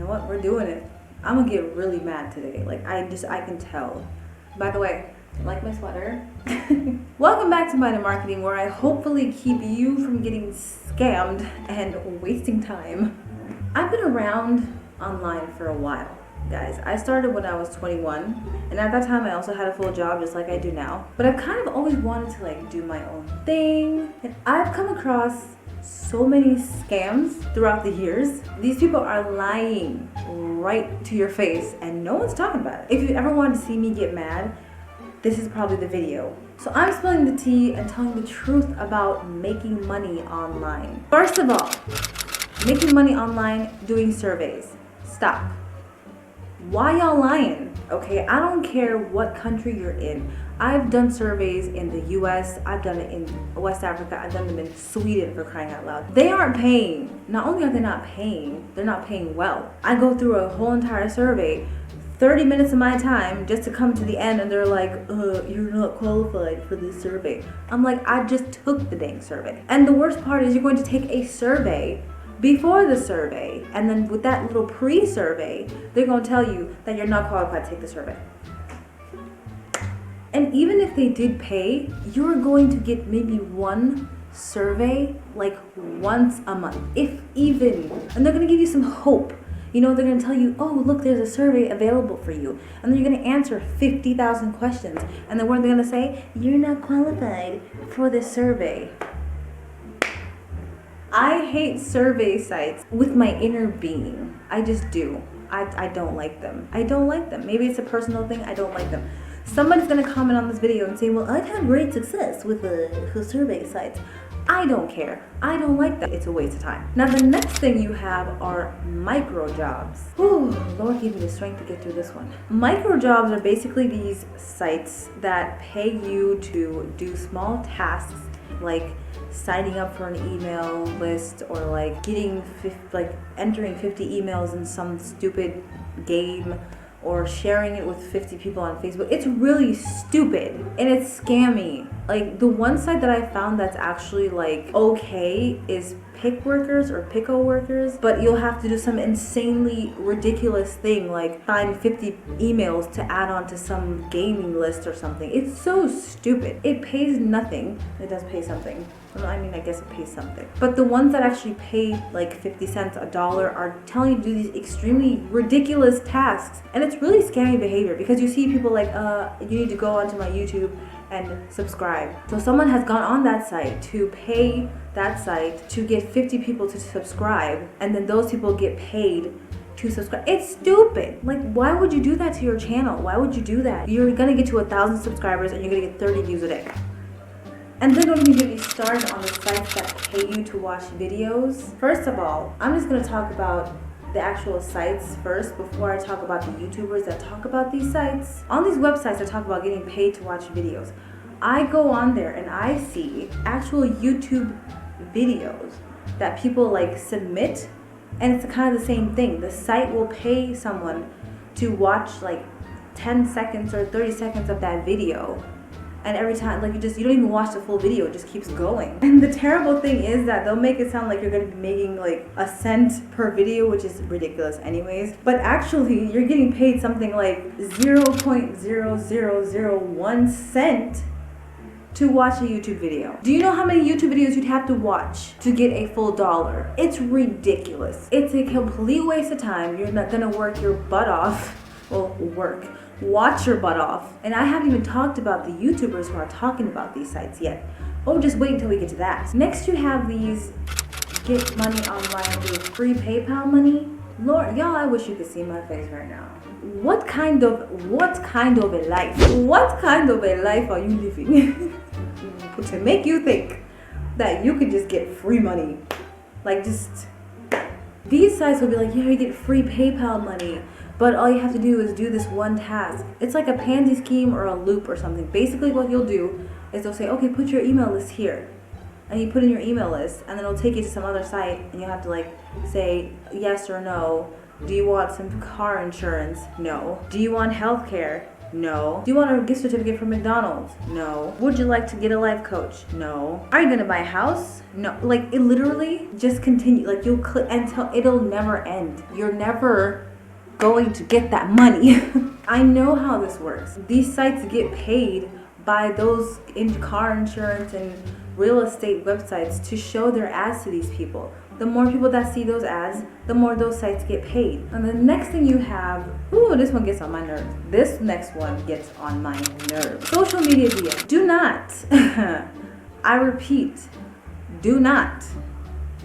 know what? We're doing it. I'm gonna get really mad today. Like, I can tell. By the way, like my sweater. Welcome back to Mind Marketing, where I hopefully keep you from getting scammed and wasting time. I've been around online for a while, guys. I started when I was 21, and at that time I also had a full job just like I do now. But I've kind of always wanted to like do my own thing, and I've come across so many scams throughout the years. These people are lying right to your face and no one's talking about it. If you ever wanted to see me get mad, this is probably the video. So I'm spilling the tea and telling the truth about making money online. First of all, making money online doing surveys. Stop. Why y'all lying? Okay, I don't care what country you're in. I've done surveys in the US, I've done it in West Africa, I've done them in Sweden, for crying out loud. They aren't paying. Not only are they not paying, they're not paying well. I go through a whole entire survey, 30 minutes of my time, just to come to the end and they're like, you're not qualified for this survey. I'm like, I just took the dang survey. And the worst part is you're going to take a survey before the survey, and then with that little pre-survey, they're going to tell you that you're not qualified to take the survey. And even if they did pay, you're going to get maybe one survey like once a month, if even. And they're going to give you some hope. You know, they're going to tell you, oh, look, there's a survey available for you. And then you're going to answer 50,000 questions. And then what are they going to say? You're not qualified for this survey. I hate survey sites with my inner being. I just do. I don't like them. I don't like them. Maybe it's a personal thing. I don't like them. Somebody's going to comment on this video and say, well, I've had great success with the survey sites. I don't care. I don't like that. It's a waste of time. Now, the next thing you have are MICROJOBs. Whew, Lord, give me the strength to get through this one. MICROJOBs are basically these sites that pay you to do small tasks, like signing up for an email list, or like entering 50 emails in some stupid game, or sharing it with 50 people on Facebook. It's really stupid and it's scammy. Like, the one site that I found that's actually like okay is Pick Workers or Pickle Workers, but you'll have to do some insanely ridiculous thing like find 50 emails to add on to some gaming list or something. It's so stupid. It pays nothing. It does pay something. Well, I mean, I guess it pays something. But the ones that actually pay like 50 cents, $1 are telling you to do these extremely ridiculous tasks. And it's really scammy behavior, because you see people like, you need to go onto my YouTube and subscribe. So someone has gone on that site to pay that site to get 50 people to subscribe, and then those people get paid to subscribe. It's stupid. Like, why would you do that to your channel? Why would you do that? You're gonna get to 1,000 subscribers and you're gonna get 30 views a day. And then don't even get me started on the sites that pay you to watch videos. First of all, I'm just gonna talk about the actual sites first before I talk about the YouTubers that talk about these sites. On these websites that talk about getting paid to watch videos, I go on there and I see actual YouTube videos that people like submit, and it's kind of the same thing. The site will pay someone to watch like 10 seconds or 30 seconds of that video. And every time, like, you don't even watch the full video, it just keeps going. And the terrible thing is that they'll make it sound like you're gonna be making like a cent per video, which is ridiculous anyways. But actually, you're getting paid something like 0.0001 cent to watch a YouTube video. Do you know how many YouTube videos you'd have to watch to get a full $1? It's ridiculous. It's a complete waste of time. You're not gonna work your butt off. Well, watch your butt off. And I haven't even talked about the YouTubers who are talking about these sites yet. Oh, just wait until we get to that. Next, you have these get money online with free PayPal money. Lord, y'all, I wish you could see my face right now. What kind of a life? What kind of a life are you living to make you think that you could just get free money? Like, just, these sites will be like, yeah, you get free PayPal money, but all you have to do is do this one task. It's like a Ponzi scheme or a loop or something. Basically what you'll do is they'll say, okay, put your email list here. And you put in your email list, and then it'll take you to some other site, and you have to like say yes or no. Do you want some car insurance? No. Do you want health care? No. Do you want a gift certificate from McDonald's? No. Would you like to get a life coach? No. Are you gonna buy a house? No. Like, it literally just continue. Like, you'll click until it'll never end. You're never going to get that money. I know how this works. These sites get paid by those in car insurance and real estate websites to show their ads to these people. The more people that see those ads, the more those sites get paid. And the next thing you have, ooh, this one gets on my nerves. This next one gets on my nerves. Social media DM. Do not, I repeat, do not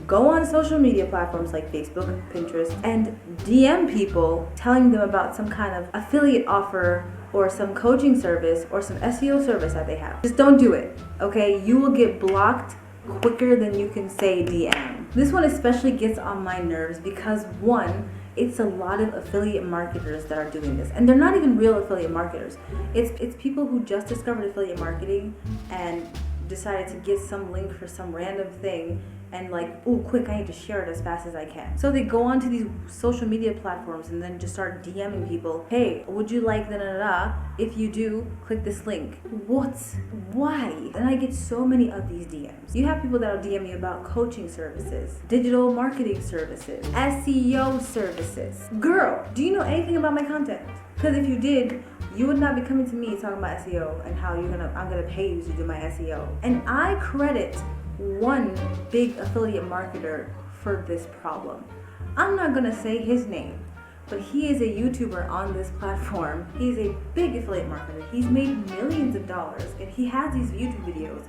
go on social media platforms like Facebook, Pinterest, and DM people telling them about some kind of affiliate offer or some coaching service or some SEO service that they have. Just don't do it, okay? You will get blocked quicker than you can say DM. This one especially gets on my nerves because one, it's a lot of affiliate marketers that are doing this, and they're not even real affiliate marketers. It's people who just discovered affiliate marketing and decided to get some link for some random thing and like, oh, quick, I need to share it as fast as I can. So they go onto these social media platforms and then just start DMing people, hey, would you like da-da-da-da? If you do, click this link. What? Why? And I get so many of these DMs. You have people that'll DM me about coaching services, digital marketing services, SEO services. Girl, do you know anything about my content? Because if you did, you would not be coming to me talking about SEO and how I'm gonna pay you to do my SEO. And I credit one big affiliate marketer for this problem. I'm not gonna say his name, but he is a YouTuber on this platform. He's a big affiliate marketer. He's made millions of dollars, and he has these YouTube videos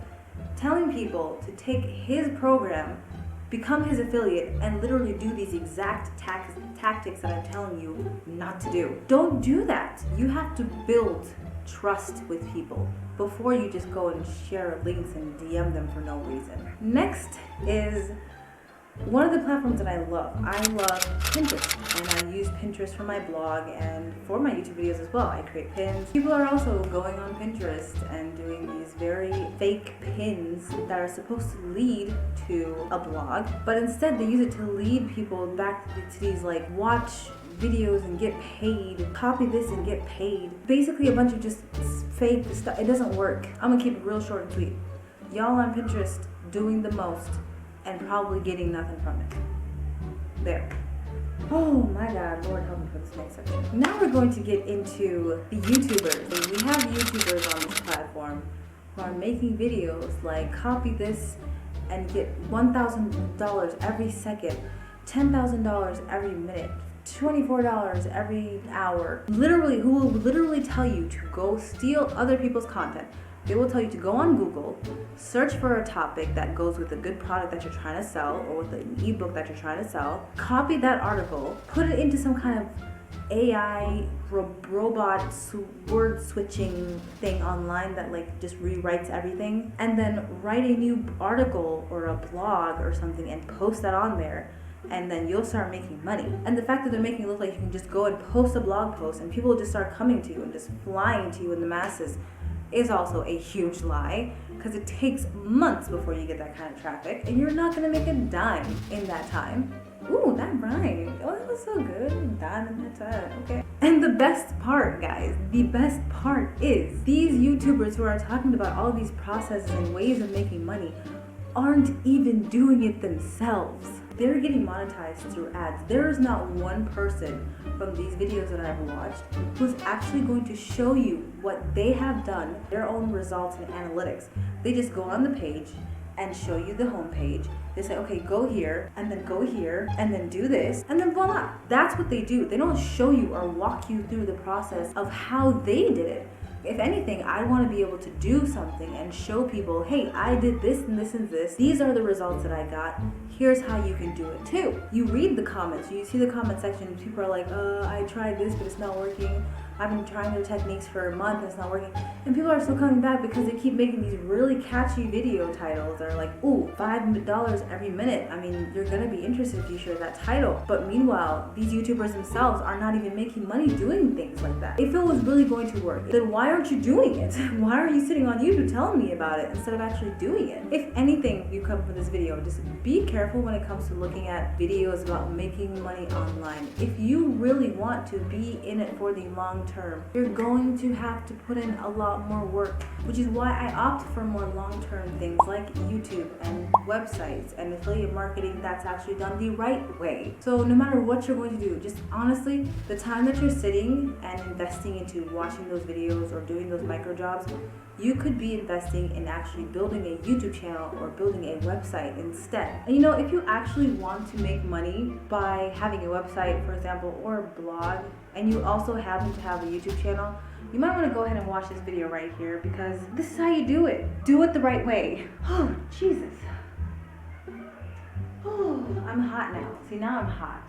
telling people to take his program, become his affiliate, and literally do these exact tactics that I'm telling you not to do. Don't do that. You have to build trust with people before you just go and share links and DM them for no reason. Next is one of the platforms that I love. I love Pinterest, and I use Pinterest for my blog and for my YouTube videos as well. I create pins. People are also going on Pinterest and doing these very fake pins that are supposed to lead to a blog, but instead they use it to lead people back to these like watch videos and get paid, copy this and get paid. Basically a bunch of just fake stuff. It doesn't work. I'm gonna keep it real short and sweet. Y'all on Pinterest doing the most and probably getting nothing from it. There. Oh my God, Lord help me for this next section. Now we're going to get into the YouTubers. And we have YouTubers on this platform who are making videos like copy this and get $1,000 every second, $10,000 every minute, $24 every hour. Literally, who will literally tell you to go steal other people's content. They will tell you to go on Google, search for a topic that goes with a good product that you're trying to sell or with an ebook that you're trying to sell, copy that article, put it into some kind of AI robot word switching thing online that like just rewrites everything, and then write a new article or a blog or something and post that on there. And then you'll start making money. And the fact that they're making it look like you can just go and post a blog post and people will just start coming to you and just flying to you in the masses is also a huge lie, because it takes months before you get that kind of traffic and you're not gonna make a dime in that time. Ooh, that rhymed. Oh, that was so good. Dime in that time. Okay. And the best part, guys, the best part is these YouTubers who are talking about all these processes and ways of making money aren't even doing it themselves. They're getting monetized through ads. There is not one person from these videos that I've watched who's actually going to show you what they have done, their own results and analytics. They just go on the page and show you the home page. They say, okay, go here, and then go here, and then do this, and then voila. That's what they do. They don't show you or walk you through the process of how they did it. If anything, I want to be able to do something and show people, hey, I did this and this and this. These are the results that I got. Here's how you can do it too. You read the comments, you see the comment section, and people are like, I tried this, but it's not working. I've been trying their techniques for a month and it's not working. And people are still coming back because they keep making these really catchy video titles that are like, ooh, $5 every minute. I mean, you're gonna be interested if you share that title. But meanwhile, these YouTubers themselves are not even making money doing things like that. If it was really going to work, then why aren't you doing it? Why are you sitting on YouTube telling me about it instead of actually doing it? If anything, you come from this video, just be careful when it comes to looking at videos about making money online. If you really want to be in it for the long long term. You're going to have to put in a lot more work, which is why I opt for more long-term things like YouTube and websites and affiliate marketing that's actually done the right way. So no matter what you're going to do, just honestly, the time that you're sitting and investing into watching those videos or doing those micro jobs, you could be investing in actually building a YouTube channel or building a website instead. And you know, if you actually want to make money by having a website, for example, or a blog, and you also happen to have a YouTube channel, you might want to go ahead and watch this video right here, because this is how you do it. Do it the right way. Oh, Jesus. Oh, I'm hot now. See, now I'm hot.